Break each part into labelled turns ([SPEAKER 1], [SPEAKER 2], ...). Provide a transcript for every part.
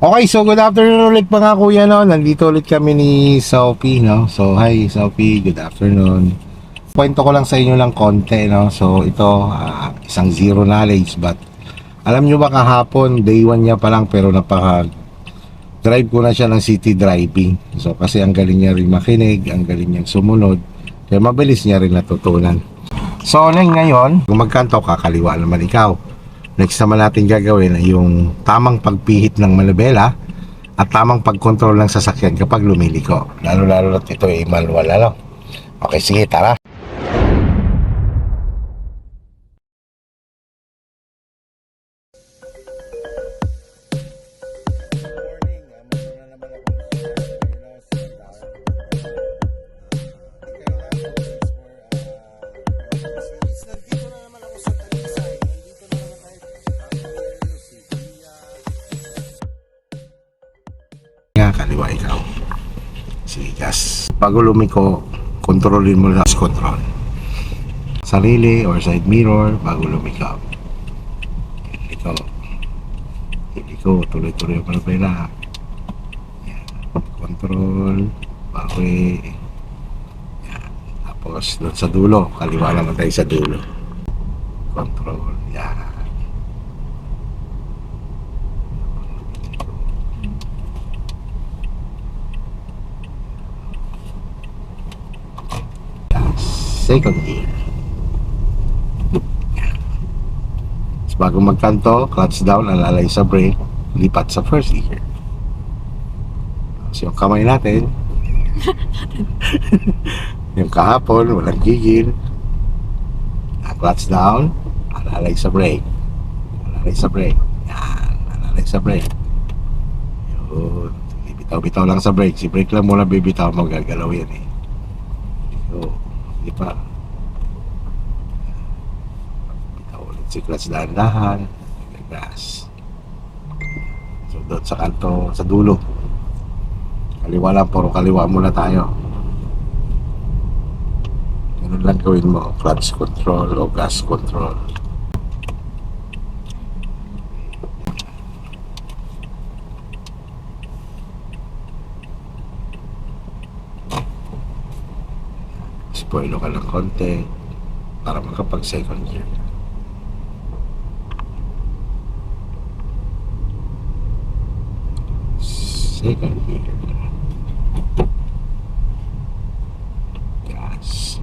[SPEAKER 1] Okay, so good afternoon ulit mga kuya, no? Nandito ulit kami ni Sophie, no? So, hi Sophie, good afternoon. Kwento ko lang sa inyo lang konti, no? So, ito, isang zero knowledge, but alam nyo ba kahapon, day 1 niya pa lang, pero drive ko na siya ng city driving. So, kasi ang galing niya rin makinig, ang galing niyang sumunod, kaya mabilis niya rin natutunan. So, ngayon, kung magkanto, kakaliwa naman ikaw. Next naman natin gagawin ay yung tamang pagpihit ng manubela at tamang pagkontrol ng sasakyan kapag lumiliko. Lalo-lalo na ito ay manual, ano? Okay, sige, tara. Kaliwa ikaw. Sige, gas. Bago lumiko, kontrolin mo lang control. Sarili or side mirror bago lumiko. Liko, tuloy-tuloy pa na pala. Control, bawi. Yan. Tapos, doon sa dulo. Kaliwa naman tayo sa dulo. Control, yan. Second gear. So, bago magkanto, clutch down, alalay sa brake, lipat sa first gear. So yung kamay natin, yung kahapon, walang gigil. Clutch down, alalay sa brake. Alalay sa brake. Yan, alalay sa brake. Yun. Bitaw-bitaw lang sa brake. Si brake lang muna bibitaw mo, gagalaw yan eh. So, di pa. Bitaw ulit si clutch dahan-dahan. Gas. So, doon sa kanto, sa dulo. Kaliwa lang, puro kaliwa muna tayo. Ganun lang gawin mo, clutch control o gas control. Spoilo ka ng konti para makapag second gear. Second gear. Gas.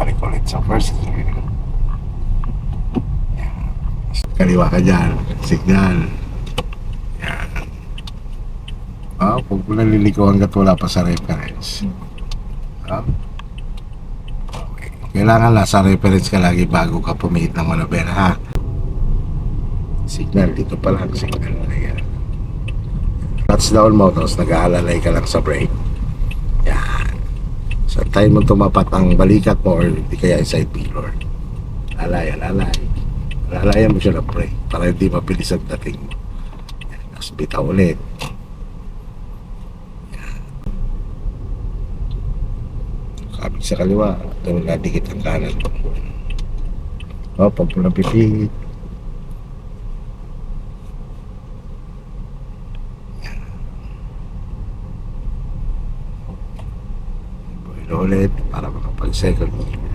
[SPEAKER 1] Balik ulit sa first gear. Yan. Kaliwa ka dyan. Signal. Yan. Huwag mo naliliko hanggat wala pa sa reference. Kailangan nasa reference ka lagi bago ka pumihit ng manubela, ha? Signal, dito pa lang signal na yan. Clutch down mo, tapos nag-aalalay ka lang sa brake. Yan. So, time mo tumapat ang balikat mo or di kaya side mirror. Alalay. Alalayan mo siya ng brake para hindi mabilis ang dating mo. Yan. Tapos bitaw ulit. Kapit sa kaliwa, doon nadikit ang kanan. Pag pulang pipihit. Buhay ulit para makapag second gear.